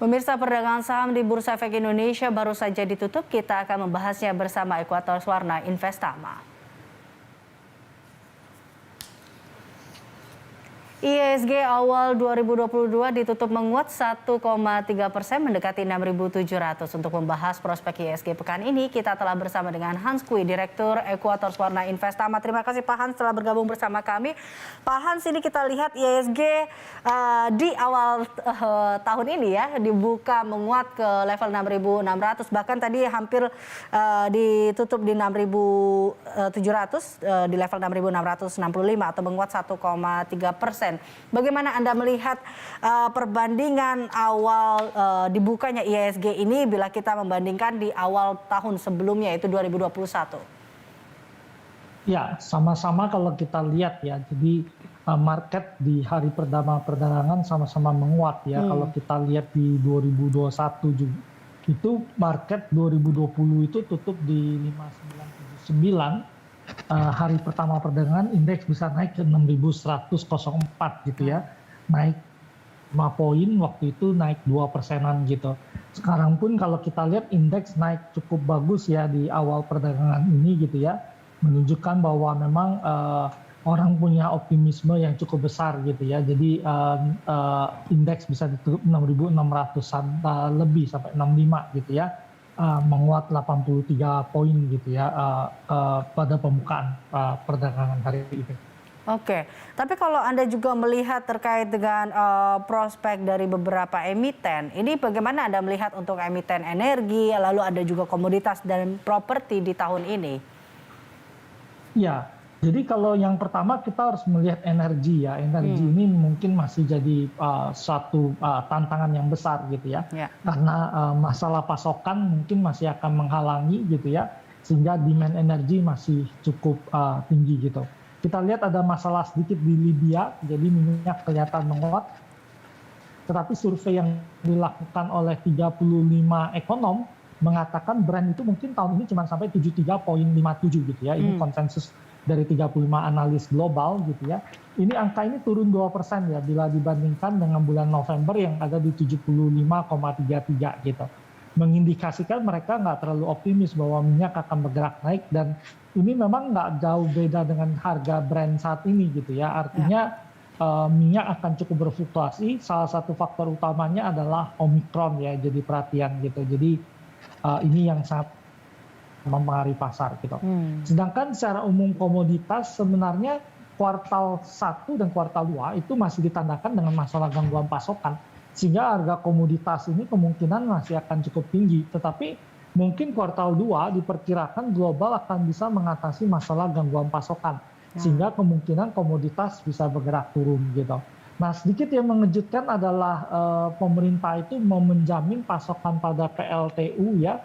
Pemirsa, perdagangan saham di Bursa Efek Indonesia baru saja ditutup. Kita akan membahasnya bersama Ekuator Warna Investama. IHSG awal 2022 ditutup menguat 1,3%, mendekati 6.700. Untuk membahas prospek IHSG pekan ini, kita telah bersama dengan Hans Kui, Direktur Ekuator Warna Investama. Terima kasih Pak Hans telah bergabung bersama kami. Pak Hans, ini kita lihat IHSG di awal tahun ini ya dibuka menguat ke level 6.600, bahkan tadi hampir ditutup di 6.700, di level 6.665 atau menguat 1,3%. Bagaimana Anda melihat perbandingan awal dibukanya IHSG ini bila kita membandingkan di awal tahun sebelumnya, yaitu 2021? Ya, sama-sama kalau kita lihat ya. Jadi market di hari pertama perdagangan sama-sama menguat ya. Kalau kita lihat di 2021 juga, itu market 2020 itu tutup di 5979. Hari pertama perdagangan indeks bisa naik ke 6.104 gitu ya, naik 5 poin, waktu itu naik 2%-an gitu. Sekarang pun kalau kita lihat indeks naik cukup bagus ya di awal perdagangan ini gitu ya, menunjukkan bahwa memang orang punya optimisme yang cukup besar gitu ya. Jadi indeks bisa ditutup 6.600-an lebih sampai 65 gitu ya. Menguat 83 poin gitu ya pada pembukaan perdagangan hari ini. Oke, tapi kalau Anda juga melihat terkait dengan prospek dari beberapa emiten, ini bagaimana Anda melihat untuk emiten energi, lalu ada juga komoditas dan properti di tahun ini? Ya, jadi kalau yang pertama kita harus melihat energi ya. Energi ini mungkin masih jadi suatu tantangan yang besar gitu ya. Karena masalah pasokan mungkin masih akan menghalangi gitu ya. Sehingga demand energi masih cukup tinggi gitu. Kita lihat ada masalah sedikit di Libya, jadi minyak kelihatan menguat. Tetapi survei yang dilakukan oleh 35 ekonom mengatakan Brent itu mungkin tahun ini cuma sampai 73,57 gitu ya. Ini konsensus dari 35 analis global gitu ya. Ini angka ini turun 2% ya bila dibandingkan dengan bulan November yang ada di 75,33 gitu. Mengindikasikan mereka nggak terlalu optimis bahwa minyak akan bergerak naik, dan ini memang nggak jauh beda dengan harga Brent saat ini gitu ya. Artinya minyak akan cukup berfluktuasi. Salah satu faktor utamanya adalah Omicron ya, jadi perhatian gitu. Jadi ini yang sangat mempengaruhi pasar gitu. Sedangkan secara umum komoditas sebenarnya kuartal 1 dan kuartal 2 itu masih ditandakan dengan masalah gangguan pasokan. Sehingga harga komoditas ini kemungkinan masih akan cukup tinggi. Tetapi mungkin kuartal 2 diperkirakan global akan bisa mengatasi masalah gangguan pasokan. Sehingga kemungkinan komoditas bisa bergerak turun gitu. Nah, sedikit yang mengejutkan adalah pemerintah itu mau menjamin pasokan pada PLTU ya,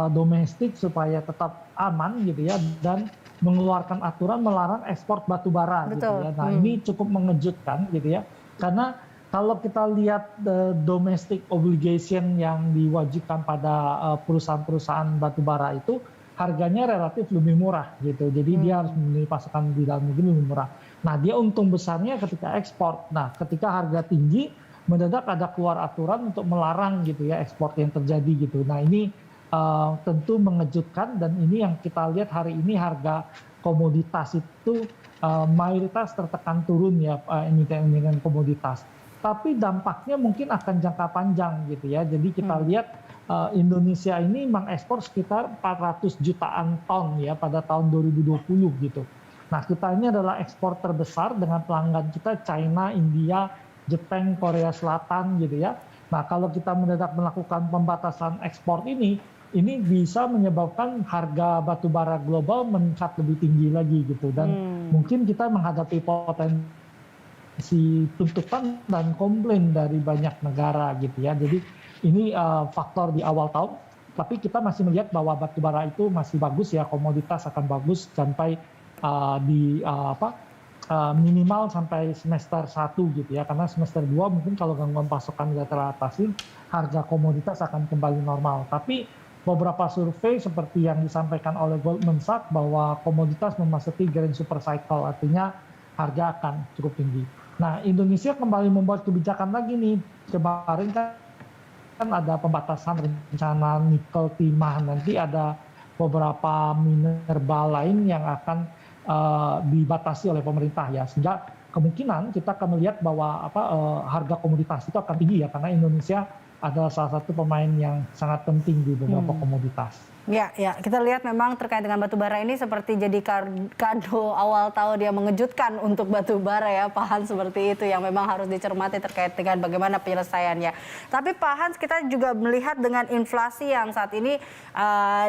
domestik supaya tetap aman gitu ya, dan mengeluarkan aturan melarang ekspor batu bara gitu ya. Nah, ini cukup mengejutkan gitu ya, karena kalau kita lihat domestic obligation yang diwajibkan pada perusahaan-perusahaan batu bara itu harganya relatif lebih murah gitu. Jadi dia harus membeli pasokan di dalam negeri lebih murah. Nah, dia untung besarnya ketika ekspor. Nah, ketika harga tinggi, mendadak ada keluar aturan untuk melarang gitu ya ekspor yang terjadi gitu. Nah, ini tentu mengejutkan, dan ini yang kita lihat hari ini harga komoditas itu mayoritas tertekan turun ya, emiten-emiten komoditas. Tapi dampaknya mungkin akan jangka panjang gitu ya. Jadi kita lihat Indonesia ini mengekspor sekitar 400 jutaan ton ya pada tahun 2020 gitu. Nah, kita ini adalah ekspor terbesar dengan pelanggan kita China, India, Jepang, Korea Selatan gitu ya. Nah, kalau kita mendadak melakukan pembatasan ekspor ini bisa menyebabkan harga batu bara global meningkat lebih tinggi lagi gitu. Dan mungkin kita menghadapi potensi tuntutan dan komplain dari banyak negara gitu ya. Jadi ini faktor di awal tahun. Tapi kita masih melihat bahwa batu bara itu masih bagus ya, komoditas akan bagus sampai minimal sampai semester 1 gitu ya, karena semester 2 mungkin kalau gangguan pasokan tidak teratasi, harga komoditas akan kembali normal. Tapi beberapa survei seperti yang disampaikan oleh Goldman Sachs bahwa komoditas memasuki grand super cycle, artinya harga akan cukup tinggi. Nah, Indonesia kembali membuat kebijakan lagi nih. Kemarin kan kan ada pembatasan rencana nikel timah, nanti ada beberapa mineral lain yang akan dibatasi oleh pemerintah ya, sehingga kemungkinan kita akan melihat bahwa harga komoditas itu akan tinggi ya, karena Indonesia adalah salah satu pemain yang sangat penting di beberapa komoditas. Ya, kita lihat memang terkait dengan batu bara ini seperti jadi kado awal tahun yang mengejutkan untuk batu bara ya, Pak Hans, seperti itu yang memang harus dicermati terkait dengan bagaimana penyelesaiannya. Tapi Pak Hans, kita juga melihat dengan inflasi yang saat ini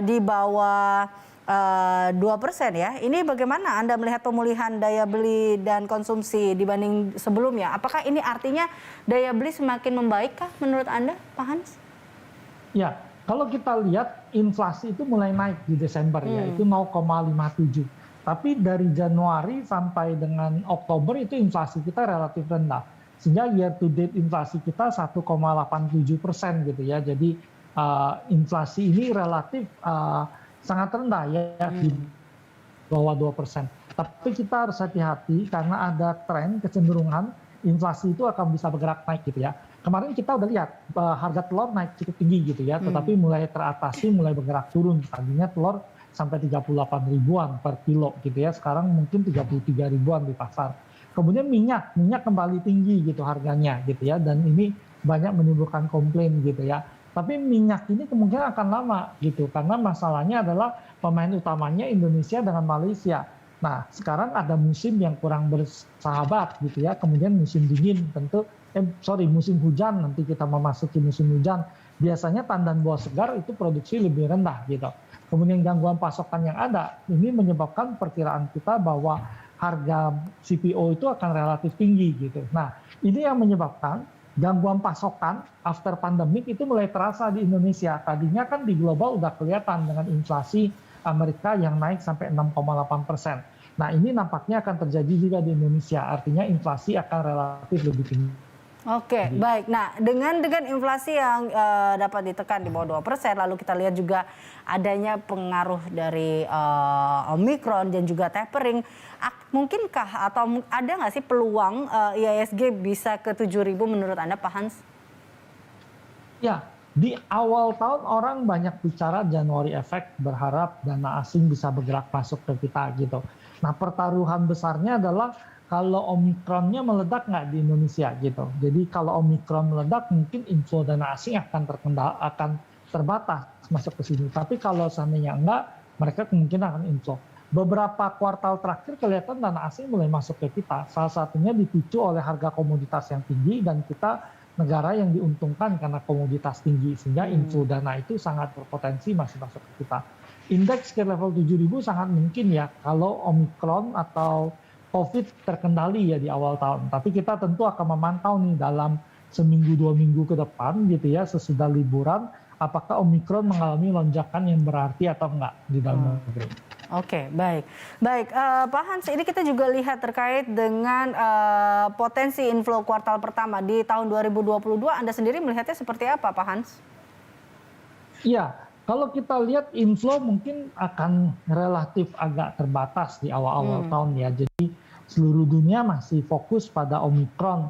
di bawah 2% ya. Ini bagaimana Anda melihat pemulihan daya beli dan konsumsi dibanding sebelumnya? Apakah ini artinya daya beli semakin membaikkah menurut Anda, Pak Hans? Ya, kalau kita lihat inflasi itu mulai naik di Desember ya, itu 0,57. Tapi dari Januari sampai dengan Oktober itu inflasi kita relatif rendah. Sehingga year to date inflasi kita 1,87% gitu ya. Jadi inflasi ini relatif sangat rendah ya, di bawah 2%. Tapi kita harus hati-hati karena ada tren kecenderungan inflasi itu akan bisa bergerak naik gitu ya. Kemarin kita udah lihat harga telur naik cukup tinggi gitu ya, tetapi mulai teratasi, mulai bergerak turun. Tadinya telur sampai 38 ribuan per kilo gitu ya, sekarang mungkin 33 ribuan di pasar. Kemudian minyak kembali tinggi gitu harganya gitu ya, dan ini banyak menimbulkan komplain gitu ya. Tapi minyak ini kemungkinan akan lama gitu, karena masalahnya adalah pemain utamanya Indonesia dengan Malaysia. Nah, sekarang ada musim yang kurang bersahabat gitu ya, kemudian musim dingin tentu, musim hujan, nanti kita memasuki musim hujan. Biasanya tandan buah segar itu produksi lebih rendah gitu. Kemudian gangguan pasokan yang ada, ini menyebabkan perkiraan kita bahwa harga CPO itu akan relatif tinggi gitu. Nah, ini yang menyebabkan gangguan pasokan after pandemic itu mulai terasa di Indonesia. Tadinya kan di global udah kelihatan dengan inflasi Amerika yang naik sampai 6,8%. Nah, ini nampaknya akan terjadi juga di Indonesia. Artinya inflasi akan relatif lebih tinggi. Oke, baik. Nah, dengan inflasi yang dapat ditekan di bawah 2%, lalu kita lihat juga adanya pengaruh dari Omicron dan juga tapering. Mungkinkah atau ada nggak sih peluang IHSG bisa ke 7.000 menurut Anda, Pak Hans? Ya, di awal tahun orang banyak bicara Januari effect, berharap dana asing bisa bergerak masuk ke kita gitu. Nah, pertaruhan besarnya adalah kalau Omikronnya meledak nggak di Indonesia gitu. Jadi kalau Omikron meledak, mungkin inflow dana asing akan terbatas masuk ke sini. Tapi kalau seandainya enggak, mereka kemungkinan akan inflow. Beberapa kuartal terakhir kelihatan dana asing mulai masuk ke kita. Salah satunya dipicu oleh harga komoditas yang tinggi, dan kita negara yang diuntungkan karena komoditas tinggi, sehingga inflow dana itu sangat berpotensi masih masuk ke kita. Indeks ke level 7.000 sangat mungkin ya kalau Omikron atau COVID terkendali ya di awal tahun. Tapi kita tentu akan memantau nih dalam seminggu 2 minggu ke depan gitu ya, sesudah liburan, apakah Omikron mengalami lonjakan yang berarti atau enggak di dalam negeri. Oke, baik. Pak Hans, ini kita juga lihat terkait dengan potensi inflow kuartal pertama di tahun 2022. Anda sendiri melihatnya seperti apa, Pak Hans? Iya, kalau kita lihat inflow mungkin akan relatif agak terbatas di awal-awal tahun ya. Jadi seluruh dunia masih fokus pada Omikron.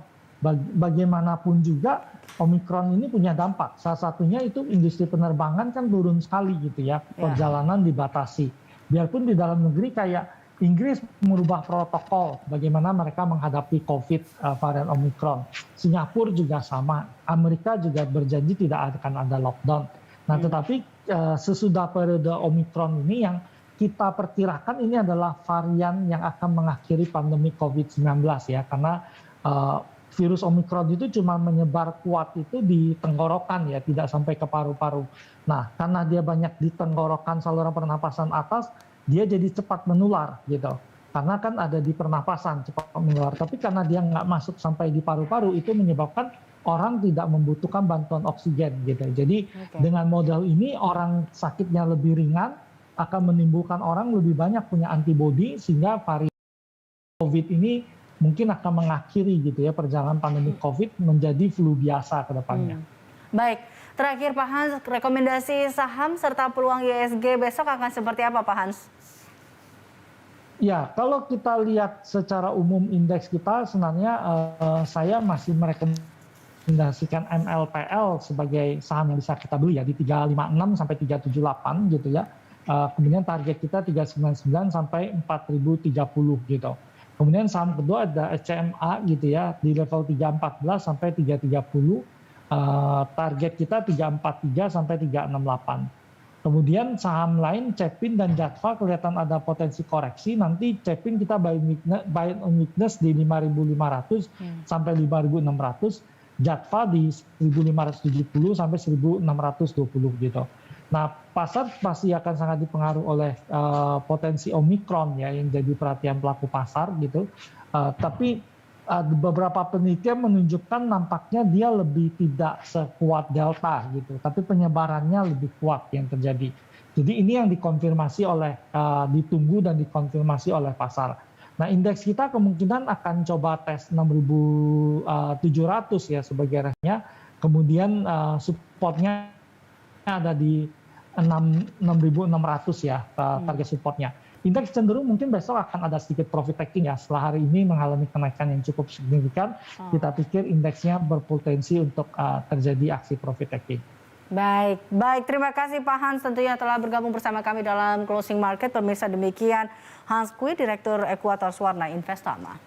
Bagaimanapun juga Omikron ini punya dampak. Salah satunya itu industri penerbangan kan turun sekali gitu ya. Perjalanan dibatasi. Biarpun di dalam negeri kayak Inggris merubah protokol bagaimana mereka menghadapi COVID varian Omikron. Singapura juga sama. Amerika juga berjanji tidak akan ada lockdown. Nah, tetapi sesudah periode Omikron ini yang kita perkirakan ini adalah varian yang akan mengakhiri pandemi COVID-19 ya. Karena virus Omikron itu cuma menyebar kuat itu di tenggorokan ya, tidak sampai ke paru-paru. Nah, karena dia banyak di tenggorokan saluran pernapasan atas, dia jadi cepat menular gitu. Karena kan ada di pernapasan cepat menular. Tapi karena dia nggak masuk sampai di paru-paru, itu menyebabkan orang tidak membutuhkan bantuan oksigen gitu. Jadi dengan modal ini orang sakitnya lebih ringan, akan menimbulkan orang lebih banyak punya antibodi, sehingga varian COVID ini mungkin akan mengakhiri gitu ya perjalanan pandemi COVID menjadi flu biasa ke depannya. Baik, terakhir Pak Hans, rekomendasi saham serta peluang IHSG besok akan seperti apa, Pak Hans? Ya, kalau kita lihat secara umum indeks kita sebenarnya saya masih merekomendasikan merekomendasikan MLPL sebagai saham yang bisa kita beli ya di 356 sampai 378 gitu ya. Kemudian target kita 399 sampai 4030 gitu. Kemudian saham kedua ada SCMA gitu ya di level 314 sampai 330. Target kita 343 sampai 368. Kemudian saham lain Cepin dan Jatva kelihatan ada potensi koreksi. Nanti Cepin kita buy on weakness di 5.500 sampai 5.600. Jatva di 1.570 sampai 1.620 gitu. Nah, pasar pasti akan sangat dipengaruhi oleh potensi Omicron ya yang jadi perhatian pelaku pasar gitu. Tapi beberapa penelitian menunjukkan nampaknya dia lebih tidak sekuat Delta gitu, tapi penyebarannya lebih kuat yang terjadi. Jadi ini yang dikonfirmasi oleh ditunggu dan dikonfirmasi oleh pasar. Nah, indeks kita kemungkinan akan coba tes 6.700 ya sebagai resistnya. Kemudian supportnya ada di 6.600 ya target supportnya. Indeks cenderung mungkin besok akan ada sedikit profit taking ya. Setelah hari ini mengalami kenaikan yang cukup signifikan, kita pikir indeksnya berpotensi untuk terjadi aksi profit taking. Baik. Terima kasih Pak Hans tentunya telah bergabung bersama kami dalam Closing Market. Pemirsa demikian Hans Kui, Direktur Ekuator Warna Investama.